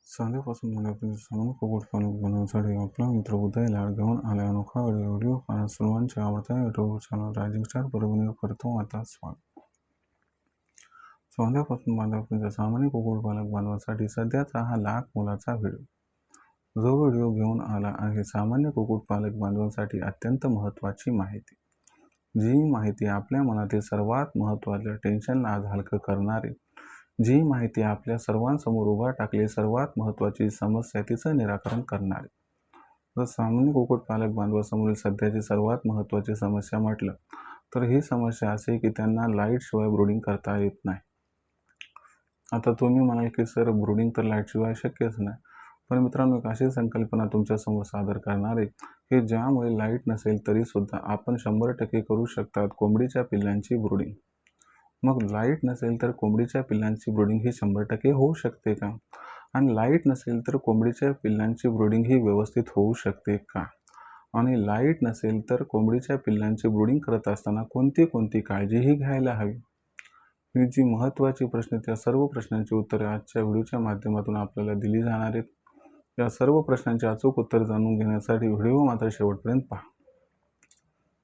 साध्यापासून बनवण्यापर्यंत सामान्य कुक्कुटपालन बनवण्यासाठी आपला मित्र उदय लाड घेऊन आला अनोखा व्हिडिओ पाहण्यास सर्वांचे आवडता YouTube channel rising star Parbhani करतो आता स्वागत. साध्यापासून बनवण्यापर्यंत सामान्य कुक्कुटपालक बांधवांसाठी सध्याचा हा लाख मोलाचा व्हिडिओ. जो व्हिडिओ घेऊन आला आहे सामान्य कुक्कुटपालक बांधवांसाठी अत्यंत महत्त्वाची माहिती. जी माहिती आपल्या मनातील सर्वात महत्त्वाच्या टेन्शनला आज हलकं करणारी, जी माहिती आपल्या सर्वांसमोर उभा टाकली सर्वात महत्त्वाची समस्या तिचं निराकरण करणारी. जर सामान्य कुक्कुटपालक बांधवांसमोरील सध्याची सर्वात महत्त्वाची समस्या म्हटलं तर ही समस्या अशी की त्यांना लाईटशिवाय ब्रूडिंग करता येत नाही. आता तुम्ही म्हणाल की सर ब्रूडिंग तर लाईटशिवाय शक्यच नाही. पण मित्रांनो, एक अशी संकल्पना तुमच्यासमोर सादर करणार आहे की ज्यामुळे लाईट नसेल तरीसुद्धा आपण 100% करू शकतात कोंबडीच्या पिल्लांची ब्रूडिंग. मग लाईट नसेल तर कोंबडीच्या पिल्लांची ब्रूडिंग ही 100% होऊ शकते का? आणि लाईट नसेल तर कोंबडीच्या पिल्लांची ब्रूडिंग ही व्यवस्थित होऊ शकते का? आणि लाईट नसेल तर कोंबडीच्या पिल्लांची ब्रूडिंग करत असताना कोणती काळजीही घ्यायला हवी? ही जी महत्त्वाची प्रश्न, त्या सर्व प्रश्नांची उत्तरे आजच्या व्हिडिओच्या माध्यमातून आपल्याला दिली जाणार आहेत. या सर्व प्रश्नांचे अचूक उत्तर जाणून घेण्यासाठी व्हिडिओ मात्र शेवटपर्यंत पहा.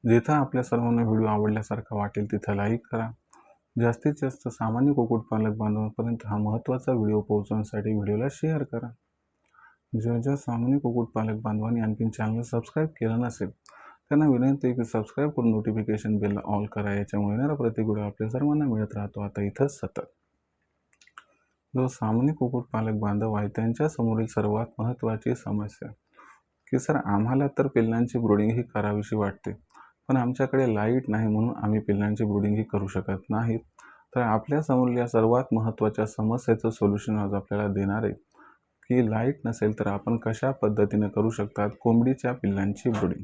जिथं आपल्या सर्वांना व्हिडिओ आवडल्यासारखा वाटेल तिथं लाईक करा. जास्तीत जास्त सामान्य कुक्कुटपालक बांधवांपर्यंत हा महत्त्वाचा व्हिडिओ पोहोचवण्यासाठी व्हिडिओला शेअर करा. ज्या सामान्य कुक्कुटपालक बांधवांनी आणखी चॅनल सबस्क्राईब केलं नसेल त्यांना विनंती आहे की सबस्क्राईब करून नोटिफिकेशन बेलला ऑल करा. याच्यामुळे येणारा प्रत्येक व्हिडिओ आपल्या सर्वांना मिळत राहतो आता इथंच सतत. जो सामान्य कुक्कुटपालक बांधव आहे त्यांच्या समोरील सर्वात महत्त्वाची समस्या की सर आम्हाला तर पिल्लांची ब्रूडिंग ही करावीशी वाटते, पण आमच्याकडे लाईट नाही म्हणून आम्ही पिल्लांची ब्रूडिंग ही करू शकत नाहीत. तर आपल्या समोरील या सर्वात महत्त्वाच्या समस्येचं सोल्युशन आज आपल्याला देणार आहे की लाईट नसेल तर आपण कशा पद्धतीने करू शकतात कोंबडीच्या पिल्लांची ब्रूडिंग.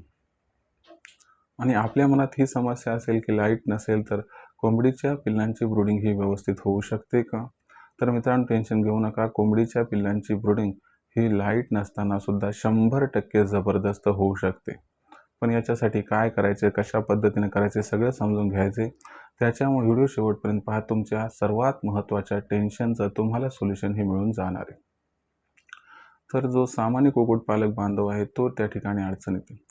आणि आपल्या मनात ही समस्या असेल की लाईट नसेल तर कोंबडीच्या पिल्लांची ब्रूडिंग ही व्यवस्थित होऊ शकते का? तर मित्रांनो, टेन्शन घेऊ नका. कोंबडीच्या पिल्लांची ब्रूडिंग ही लाईट नसताना सुद्धा 100% जबरदस्त होऊ शकते. पण याच्यासाठी काय करायचे, कशा पद्धतीने करायचे सगळं समजून घ्यायचे. त्याच्यामुळे व्हिडिओ शेवटपर्यंत पहा. तुमच्या सर्वात महत्त्वाच्या टेन्शनचं तुम्हाला सोल्युशन हे मिळून जाणार आहे. तर जो सामान्य कुक्कुटपालक बांधव आहे तो त्या ठिकाणी अडचण येते.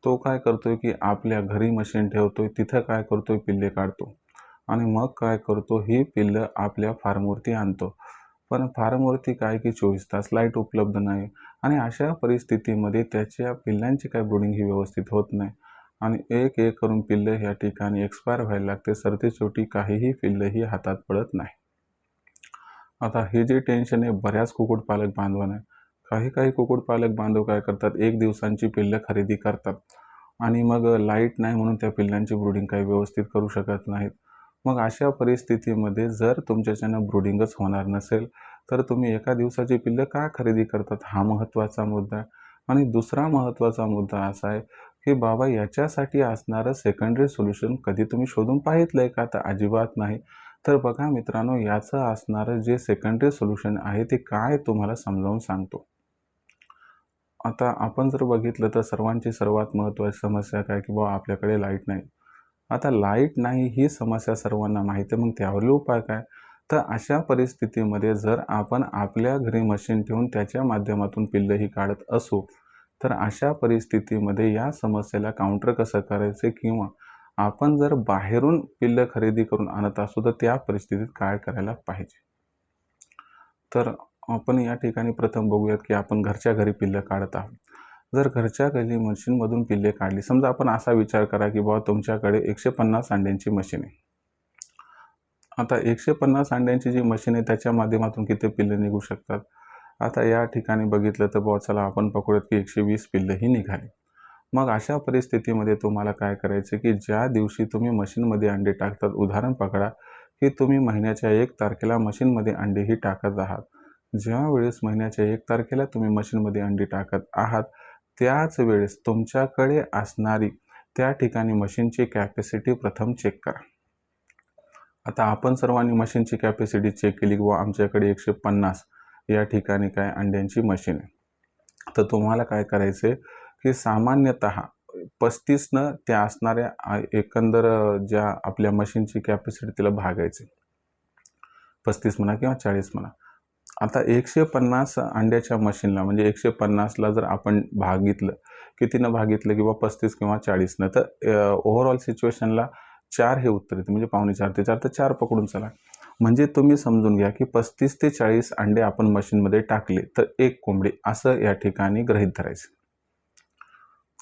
तो काय करतोय की आपल्या घरी मशीन ठेवतोय, तिथं काय करतोय पिल्ले काढतो आणि मग काय करतो ही पिल्लं आपल्या फार्मवरती आणतो. पण फार्मवरती काय की 24 तास लाईट उपलब्ध नाही आणि अशा परिस्थितीमध्ये त्याच्या पिल्लांची काय ब्रूडिंग ही व्यवस्थित होत नाही आणि एक एक करून पिल्लं ह्या ठिकाणी एक्सपायर व्हायला लागते. सरतेशेवटी काहीही पिल्लं ही हातात पडत नाही. आता हे जे टेन्शन आहे बऱ्याच कुक्कुटपालक बांधवांना. काही कुक्कुटपालक बांधव काय करतात, 1 दिवसांची पिल्लं खरेदी करतात आणि मग लाईट नाही म्हणून त्या पिल्लांची ब्रूडिंग काही व्यवस्थित करू शकत नाहीत. मग अशा परिस्थितीमध्ये जर तुमच्याच्यानं ब्रूडिंगच होणार नसेल तर तुम्ही एका दिवसाची पिल्लं का खरेदी करतात, हा महत्त्वाचा मुद्दा आहे. आणि दुसरा महत्त्वाचा मुद्दा असा आहे की बाबा याच्यासाठी असणारं सेकंडरी सोल्युशन कधी तुम्ही शोधून पाहितलंय का? तर अजिबात नाही. तर बघा मित्रांनो, याचं असणारं जे सेकंडरी सोल्युशन आहे ते काय तुम्हाला समजावून सांगतो. आता आपण जर बघितलं तर सर्वांची सर्वात महत्त्वाची समस्या काय की बाबा आपल्याकडे लाईट नाही. आता लाईट नाही ही समस्या सर्वांना माहीत आहे. मग त्यावरील उपाय काय? तर अशा परिस्थितीमध्ये जर आपण आपल्या घरी मशीन ठेवून त्याच्या माध्यमातून पिल्लंही काढत असू तर अशा परिस्थितीमध्ये या समस्येला काउंटर कसं करायचे किंवा आपण जर बाहेरून पिल्लं खरेदी करून आणत असू तर त्या परिस्थितीत काय करायला पाहिजे. तर आपण या ठिकाणी प्रथम बघूयात की आपण घरच्या घरी पिल्लं काढत आहोत. जर घरच्या घरी मशीनमधून पिल्ले काढली, समजा आपण असा विचार करा की बाबा तुमच्याकडे 150 अंड्यांची मशीन आहे. आता 150 अंड्यांची जी मशीन आहे त्याच्या माध्यमातून किती पिल्ले निघू शकतात? आता या ठिकाणी बघितलं तर बाबा चला आपण पकडूयात की 120 पिल्लंही निघाली. मग अशा परिस्थितीमध्ये तुम्हाला काय करायचं की ज्या दिवशी तुम्ही मशीनमध्ये अंडे टाकतात, उदाहरण पकडा की तुम्ही महिन्याच्या 1 तारखेला मशीनमध्ये अंडेही टाकत आहात. ज्या वेळेस महिन्याच्या 1 तारखेला तुम्ही मशीनमध्ये अंडी टाकत आहात त्याच वेळेस तुमच्याकडे असणारी त्या ठिकाणी मशीनची कॅपॅसिटी प्रथम चेक करा. आता आपण सर्वांनी मशीनची कॅपॅसिटी चेक केली किंवा आमच्याकडे 150 या ठिकाणी काय अंड्यांची मशीन आहे. तर तुम्हाला काय करायचं की सामान्यतः 35 त्या असणाऱ्या एकंदर ज्या आपल्या मशीनची कॅपॅसिटी तिला भागायचे. 35 म्हणा किंवा 40 म्हणा. आता 150 अंड्याच्या मशीनला म्हणजे 150ला जर आपण भागितलं, कितीनं भागितलं किंवा 35 किंवा 40नं, तर ओव्हरऑल सिच्युएशनला 4 हे उत्तर येते. म्हणजे पावणे 4 ते 4 तर 4 पकडून चला. म्हणजे तुम्ही समजून घ्या की 35 ते 40 अंडे आपण मशीनमध्ये टाकले तर 1 कोंबडी असं या ठिकाणी गृहीत धरायचं.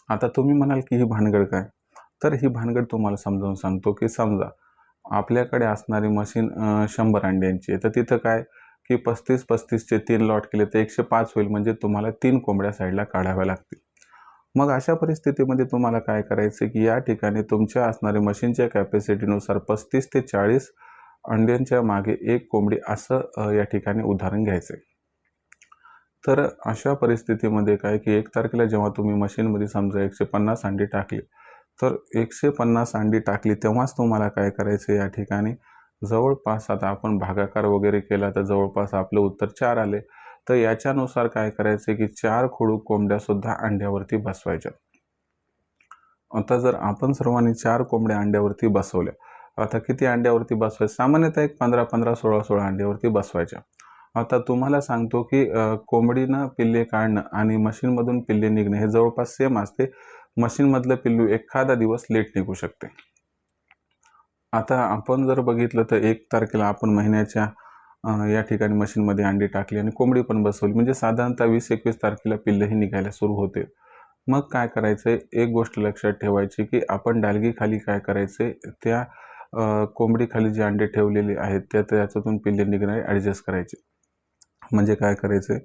आता तुम्ही म्हणाल की ही भानगड काय? तर ही भानगड तुम्हाला समजावून सांगतो की समजा आपल्याकडे असणारी मशीन 100 अंड्यांची आहे. तर तिथं काय की 35-35चे 3 लॉट केले तर 105 होईल. म्हणजे तुम्हाला 3 कोंबड्या साईडला काढाव्या लागतील. मग अशा परिस्थितीमध्ये तुम्हाला काय करायचं की या ठिकाणी तुमच्या असणाऱ्या मशीनच्या कॅपॅसिटीनुसार 35 ते 40 अंड्यांच्या मागे 1 कोंबडी असं या ठिकाणी उदाहरण घ्यायचं आहे. तर अशा परिस्थितीमध्ये काय की 1 तारखेला जेव्हा तुम्ही मशीनमध्ये समजा 150 अंडी टाकली, तर 150 अंडी टाकली तेव्हाच तुम्हाला काय करायचं या ठिकाणी जवळपास, आता आपण भागाकार वगैरे केला तर जवळपास आपलं उत्तर 4 आले. तर याच्यानुसार काय करायचं की 4 खुडूक कोंबड्यासुद्धा अंड्यावरती बसवायच्या. आता जर आपण सर्वांनी 4 कोंबड्या अंड्यावरती बसवल्या, आता किती अंड्यावरती बसवायचं? सामान्यतः एक 15-15, 16-16 अंड्यावरती बसवायच्या. आता तुम्हाला सांगतो की कोंबडीनं पिल्ले काढणं आणि मशीनमधून पिल्ले निघणं हे जवळपास सेम असते. मशीनमधलं पिल्लू एखादा दिवस लेट निघू शकते. आता आपण जर बघितलं तर 1 तारखेला आपण महिन्याच्या या ठिकाणी मशीनमध्ये अंडी टाकली आणि कोंबडी पण बसवली. म्हणजे साधारणतः 20-21 तारखेला पिल्लंही निघायला सुरू होते. मग काय करायचंय, एक गोष्ट लक्षात ठेवायची की आपण डालगीखाली काय करायचंय, त्या कोंबडीखाली जे अंडे ठेवलेले आहेत त्याच्यातून पिल्ले निघणारे ॲडजस्ट करायचे. म्हणजे काय करायचंय,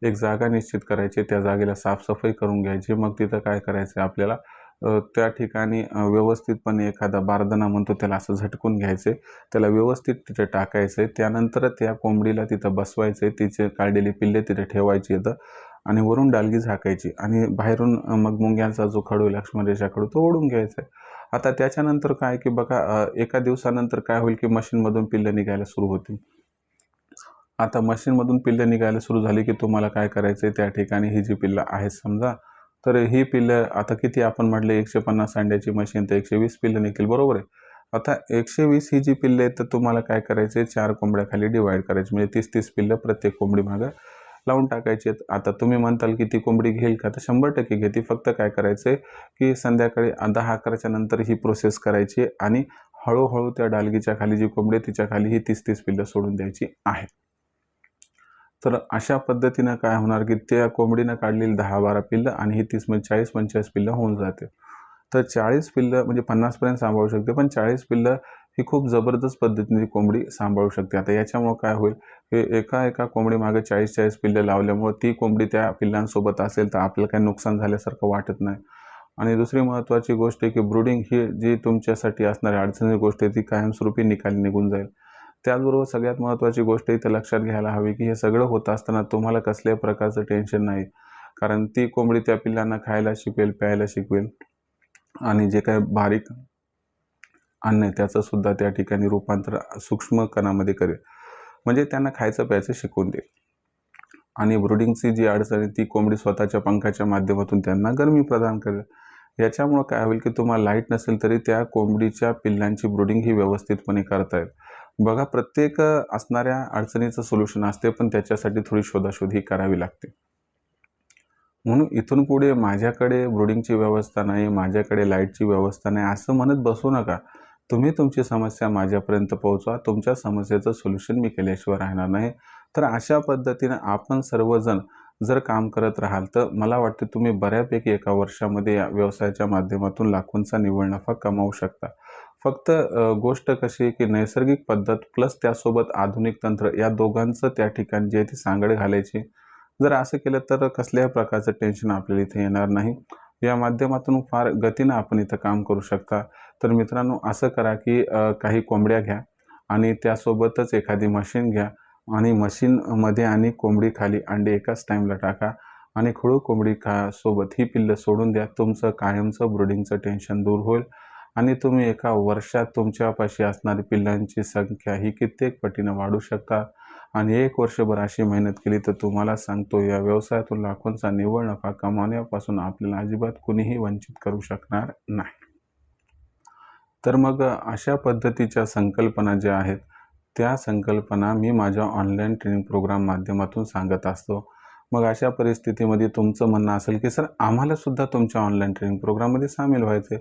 एक जागा निश्चित करायची, त्या जागेला साफसफाई करून घ्यायची. मग तिथं काय करायचं आपल्याला त्या ठिकाणी व्यवस्थितपणे एखादा बारदाना म्हणतो त्याला असं झटकून घ्यायचे, त्याला व्यवस्थित तिथे टाकायचं. त्यानंतर त्या कोंबडीला तिथं बसवायचं, तिचे काढलेली पिल्ले तिथे ठेवायची येतं आणि वरून डालगी झाकायची आणि बाहेरून मग मुंग्यांचा जो खडू लक्ष्मण रेषा खडू तो ओढून घ्यायचा. आता त्याच्यानंतर काय की बघा एका दिवसानंतर काय होईल की मशीनमधून पिल्लं निघायला सुरू होतील. आता मशीनमधून पिल्लं निघायला सुरू झाली की तुम्हाला काय करायचं आहे, त्या ठिकाणी ही जी पिल्लं आहेत समजा, तर ही पिल्लं आता किती आपण म्हटले 150 अंड्याची मशीन, तर 120 पिल्लं निघतील, बरोबर आहे. आता 120 ही जी पिल्लं आहेत तर तुम्हाला काय करायचं आहे, 4 कोंबड्याखाली डिवाईड करायची. म्हणजे 30-30 पिल्लं प्रत्येक कोंबडी मागं लावून टाकायची आहेत. आता तुम्ही म्हणताल की ती कोंबडी घेईल का? तर 100% घेते. फक्त काय करायचं आहे की संध्याकाळी 10-11च्या नंतर ही प्रोसेस करायची आणि हळूहळू त्या डालगीच्या खाली जी कोंबडी आहे तिच्या खाली ही 30-30 पिल्लं सोडून द्यायची आहेत. तर अशा पद्धतीनं काय होणार की त्या कोंबडीनं काढलेली 10-12 पिल्लं आणि ही 30 म्हणजे 40-45 पिल्लं होऊन जाते. तर 40 पिल्लं म्हणजे 50 पर्यंत सांभाळू शकते, पण 40 पिल्लं ही खूप जबरदस्त पद्धतीने कोंबडी सांभाळू शकते. आता याच्यामुळं काय होईल, हे एका कोंबडीमागे 40-40 पिल्लं लावल्यामुळं ती कोंबडी त्या पिल्लांसोबत असेल तर आपल्याला काही नुकसान झाल्यासारखं वाटत नाही. आणि दुसरी महत्त्वाची गोष्ट आहे की ब्रूडिंग ही जी तुमच्यासाठी असणारी अडचणीची गोष्ट आहे ती कायमस्वरूपी निकाली निघून जाईल. त्याचबरोबर सगळ्यात महत्त्वाची गोष्ट इथं लक्षात घ्यायला हवी की हे सगळं होत असताना तुम्हाला कसल्याही प्रकारचं टेन्शन नाही. कारण ती कोंबडी त्या पिल्लांना खायला शिकवेल, प्यायला शिकवेल आणि जे काही बारीक अन्न आहे त्याचंसुद्धा त्या ठिकाणी रूपांतर सूक्ष्म कणामध्ये करेल. म्हणजे त्यांना खायचं प्यायचं शिकवून देईल. आणि ब्रूडिंगची जी अडचण आहे ती कोंबडी स्वतःच्या पंखाच्या माध्यमातून त्यांना गरमी प्रदान करेल. याच्यामुळं काय होईल की तुम्हाला लाईट नसेल तरी त्या कोंबडीच्या पिल्लांची ब्रूडिंग ही व्यवस्थितपणे करता येईल. बघा प्रत्येक असणाऱ्या अडचणीचं सोल्युशन असते, पण त्याच्यासाठी थोडी शोधाशोध ही करावी लागते. म्हणून इथून पुढे माझ्याकडे ब्रूडिंगची व्यवस्था नाही, माझ्याकडे लाईटची व्यवस्था नाही असं म्हणत बसू नका. तुम्ही तुमची समस्या माझ्यापर्यंत पोहोचवा. तुमच्या समस्येचं सोल्युशन मी केल्याशिवाय राहणार नाही. तर अशा पद्धतीनं आपण सर्वजण जर काम करत राहाल तर मला वाटते तुम्ही बऱ्यापैकी एका वर्षामध्ये या व्यवसायाच्या माध्यमातून लाखोंचा निव्वळ नफा कमावू शकता. फक्त गोष्ट कशी आहे की नैसर्गिक पद्धत प्लस त्यासोबत आधुनिक तंत्र या दोघांचं त्या ठिकाणी जे आहे ती सांगड घालायची. जर असं केलं तर कसल्याही प्रकारचं टेन्शन आपल्याला इथे येणार नाही. या माध्यमातून फार गतीनं आपण इथं काम करू शकता. तर मित्रांनो असं करा की काही कोंबड्या घ्या आणि त्यासोबतच एखादी मशीन घ्या आणि मशीनमध्ये आणि कोंबडीखाली अंडे एकाच टाईमला टाका आणि खुळू कोंबडी सोबत ही पिल्लं सोडून द्या. तुमचं कायमचं ब्रूडिंगचं टेन्शन दूर होईल आणि तुम्ही एका वर्षात तुमच्यापाशी असणारी पिल्लांची संख्या ही कित्येक पटीनं वाढू शकता. आणि 1 वर्षभर अशी मेहनत केली तर तुम्हाला सांगतो या व्यवसायातून लाखोंचा निव्वळ नफा कमावण्यापासून आपल्याला अजिबात कुणीही वंचित करू शकणार नाही. तर मग अशा पद्धतीच्या संकल्पना ज्या आहेत त्या संकल्पना मी माझ्या ऑनलाईन ट्रेनिंग प्रोग्राम माध्यमातून सांगत असतो. मग अशा परिस्थितीमध्ये तुमचं म्हणणं असेल की सर आम्हाला सुद्धा तुमच्या ऑनलाईन ट्रेनिंग प्रोग्राममध्ये सामील व्हायचे.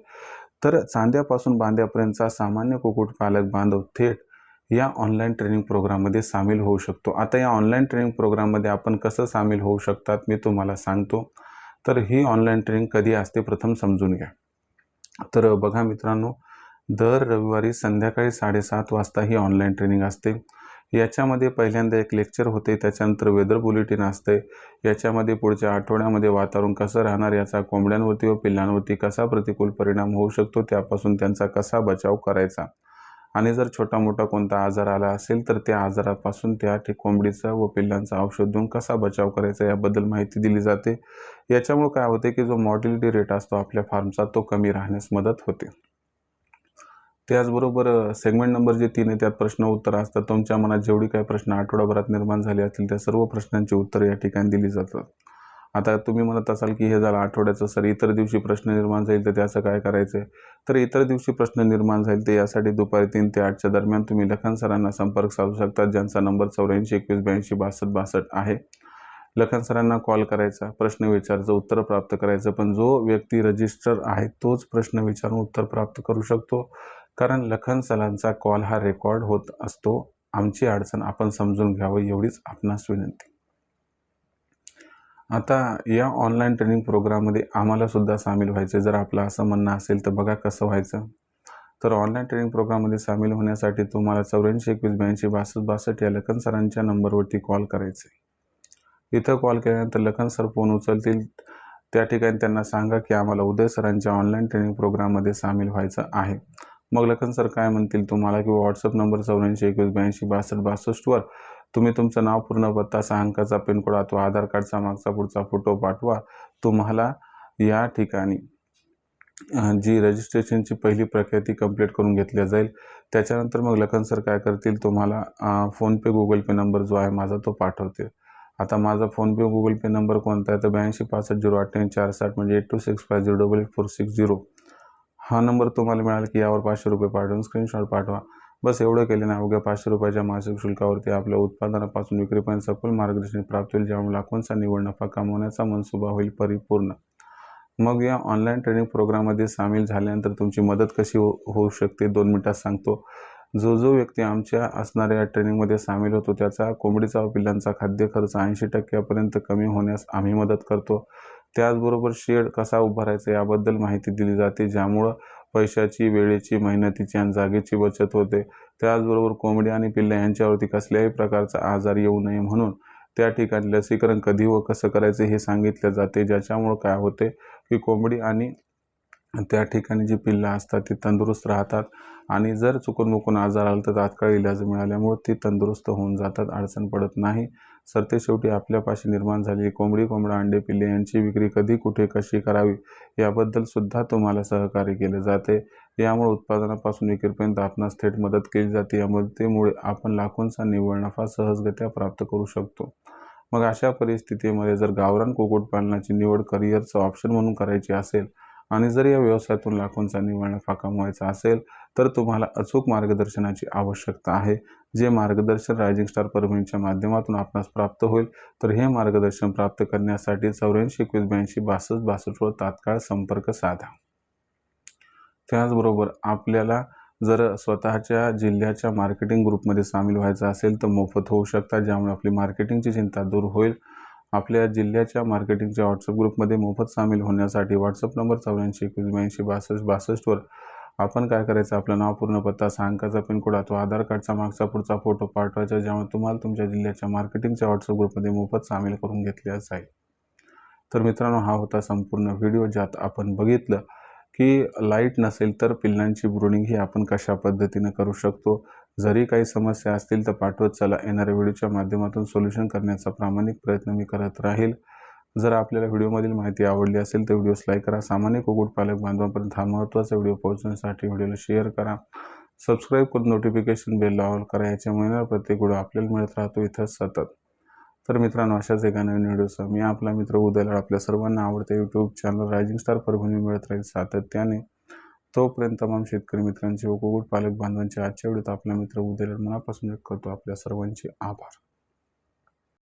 तर चांद्यापासून बांद्यापर्यंतचा सामान्य कुक्कुटपालक बांधव थेट या ऑनलाईन ट्रेनिंग प्रोग्राममध्ये सामील होऊ शकतो. आता या ऑनलाईन ट्रेनिंग प्रोग्राममध्ये आपण कसं सामील होऊ शकतात मी तुम्हाला सांगतो. तर ही ऑनलाईन ट्रेनिंग कधी असते प्रथम समजून घ्या. तर बघा मित्रांनो, दर रविवारी संध्याकाळी 7:30 वाजता ही ऑनलाईन ट्रेनिंग असते. याच्यामध्ये पहिल्यांदा एक लेक्चर होते, त्याच्यानंतर वेदर बुलेटिन असते. याच्यामध्ये पुढच्या आठवड्यामध्ये वातावरण कसं राहणार, याचा कोंबड्यांवरती व पिल्लांवरती कसा प्रतिकूल परिणाम होऊ शकतो, त्यापासून त्यांचा कसा बचाव करायचा आणि जर छोटा मोठा कोणता आजार आला असेल तर त्या आजारापासून त्या कोंबडीचा व पिल्लांचा औषध देऊन कसा बचाव करायचा याबद्दल माहिती दिली जाते. याच्यामुळे काय होते की जो मॉर्टिलिटी रेट असतो आपल्या फार्मचा तो कमी राहण्यास मदत होते. त्याचबरोबर सेगमेंट नंबर जे 3 आहे त्यात प्रश्न उत्तर असतात. तुमच्या मनात जेवढी काही प्रश्न आठवडाभरात निर्माण झाले असतील त्या सर्व प्रश्नांची उत्तरे या ठिकाणी दिली जातात. आता तुम्ही म्हणत असाल की हे झालं आठवड्याचं, सर इतर दिवशी प्रश्न निर्माण जाईल तर त्याचं काय करायचं? तर इतर दिवशी प्रश्न निर्माण जाईल तर यासाठी दुपारी 3 ते 8च्या दरम्यान तुम्ही लखन सरांना संपर्क साधू शकता, ज्यांचा नंबर 84 21 82 62 62 आहे. लखन सरांना कॉल करायचा, प्रश्न विचारायचं, उत्तर प्राप्त करायचं. पण जो व्यक्ती रजिस्टर आहे तोच प्रश्न विचारून उत्तर प्राप्त करू शकतो, कारण लखन सरांचा कॉल हा रेकॉर्ड होत असतो. आमची अडचण आपण समजून घ्यावं एवढीच आपणास विनंती. आता या ऑनलाईन ट्रेनिंग प्रोग्राममध्ये आम्हाला सुद्धा सामील व्हायचे जर आपलं असं म्हणणं असेल तर बघा कसं व्हायचं. तर ऑनलाईन ट्रेनिंग प्रोग्राममध्ये सामील होण्यासाठी तुम्हाला 84 21 82 62 62 या लखन सरांच्या नंबरवरती कॉल करायचे. इथं कॉल केल्यानंतर लखन सर फोन उचलतील. त्या ठिकाणी त्यांना सांगा की आम्हाला उदय सरांच्या ऑनलाईन ट्रेनिंग प्रोग्राममध्ये सामील व्हायचं आहे. मग लखन सर काय म्हणतील तुम्हाला की व्हॉट्सअप नंबर 84 21 82 62 62 वर तुम्ही तुमचं नाव, पूर्ण पत्ता, 6 अंकाचा पिनकोड अथवा आधार कार्डचा मागचा पुढचा फोटो पाठवा. तुम्हाला या ठिकाणी जी रजिस्ट्रेशनची पहिली प्रक्रिया ती कंप्लीट करून घेतली जाईल. त्याच्यानंतर मग लखन सर काय करतील तुम्हाला फोनपे गुगल पे नंबर जो आहे माझा तो पाठवतील. आता माझा फोनपे गुगल पे नंबर कोणता आहे तर 82 65 098 460 म्हणजे 8265088460 हा नंबर तुम्हाला मिळाला की यावर 500 रुपये पाठवून स्क्रीनशॉट पाठवा. बस एवढं केल्याने अवघ्या 500 रुपयाच्या मासिक शुल्कावरती आपल्या उत्पादनापासून विक्रीपर्यंत सखोल मार्गदर्शन प्राप्त होईल, ज्यामुळे लाखोंचा निव्वळ नफा कमवण्याचा मनसुबा होईल परिपूर्ण. मग या ऑनलाईन ट्रेनिंग प्रोग्राममध्ये सामील झाल्यानंतर तुमची मदत कशी होऊ शकते 2 मिनिटात सांगतो. जो व्यक्ती आमच्या असणाऱ्या ट्रेनिंगमध्ये सामील होतो त्याचा कोंबडीचा व पिल्लांचा खाद्य खर्च 80% कमी होण्यास आम्ही मदत करतो. त्याचबरोबर शेड कसा उभारायचा याबद्दल माहिती दिली जाते, ज्यामुळं पैशाची, वेळेची, मेहनतीची आणि जागेची बचत होते. त्याचबरोबर कोंबडी आणि पिल्ले यांच्यावरती कसल्याही प्रकारचा आजार येऊ नये म्हणून त्या ठिकाणी लसीकरण कधी व कसं करायचं हे सांगितले जाते, ज्याच्यामुळं काय होते की कोंबडी आणि त्या ठिकाणी जी पिल्लं असतात ती तंदुरुस्त राहतात आणि जर चुकून आजार आला तर तात्काळ इलाज मिळाल्यामुळे ती तंदुरुस्त होऊन जातात, अडचण पडत नाही. सरतेशेवटी आपल्यापाशी निर्माण झालेली कोंबडी, कोंबडा, अंडे, पिल्ले यांची विक्री कधी, कुठे, कशी करावी याबद्दल सुद्धा तुम्हाला सहकार्य केले जाते. यामुळे उत्पादनापासून विक्रीपर्यंत आपणास थेट मदत केली जाते. या मदतीमुळे आपण लाखोंचा निव्वळ नफा सहजगत्या प्राप्त करू शकतो. मग अशा परिस्थितीमध्ये जर गावरान कुक्कुटपालनाची निवड करिअरचं ऑप्शन म्हणून करायची असेल आणि जर या व्यवसायातून लाखोंचा निव्वळ नफा कमवायचा असेल तर तुम्हाला अचूक मार्गदर्शनाची आवश्यकता आहे, जे मार्गदर्शन रायझिंग स्टार परभणीच्या माध्यमातून आपणास प्राप्त होईल. तर हे मार्गदर्शन प्राप्त करण्यासाठी 84 21 82 62 62 वर तात्काळ संपर्क साधा. त्याचबरोबर आपल्याला जर स्वतःच्या जिल्ह्याच्या मार्केटिंग ग्रुपमध्ये सामील व्हायचं असेल तर मोफत होऊ शकता, ज्यामुळे आपली मार्केटिंगची चिंता दूर होईल. आपल्या जिल्ह्याच्या मार्केटिंगच्या व्हॉट्सअप ग्रुपमध्ये मोफत सामील होण्यासाठी व्हॉट्सअप नंबर 84 21 82 62 62 वर आपण काय करायचं, आपलं नाव, पूर्ण पत्ता, 6 अंकाचा पिनकोड अथवा आधार कार्डचा मागचा पुढचा फोटो पाठवायचा, ज्यामुळे तुम्हाला तुमच्या जिल्ह्याच्या मार्केटिंगच्या व्हॉट्सअप ग्रुपमध्ये मोफत सामील करून घेतले जाईल. तर मित्रांनो, हा होता संपूर्ण व्हिडिओ, ज्यात आपण बघितलं की लाईट नसेल तर पिल्लांची ब्रूडिंग ही आपण कशा पद्धतीने करू शकतो. जरी काही समस्या असतील तर पाठवत चला, येणाऱ्या व्हिडिओच्या माध्यमातून सोल्युशन करण्याचा प्रामाणिक प्रयत्न मी करत राहील. जर आपल्याला व्हिडिओमधील माहिती आवडली असेल तर व्हिडिओस लाईक करा. सामान्य कुक्कुटपालक बांधवांपर्यंत हा महत्त्वाचा व्हिडिओ पोहोचण्यासाठी व्हिडिओला शेअर करा. सबस्क्राईब करून नोटिफिकेशन बेल ऑल करा. याच्यामुळे प्रत्येक व्हिडिओ आपल्याला मिळत राहतो इथं सतत. तर मित्रांनो, अशाच एका नवीन व्हिडिओसह मी आपला मित्र उदय लाड आपल्या सर्वांना आवडते YouTube channel rising star Parbhani मिळत राहील सातत्याने. तोपर्यंत तमाम शेतकरी मित्रांचे व कुक्कुटपालक बांधवांचे आजच्या व्हिडिओत आपला मित्र उदयला मनापासून व्यक्त करतो. आपल्या सर्वांचे आभार.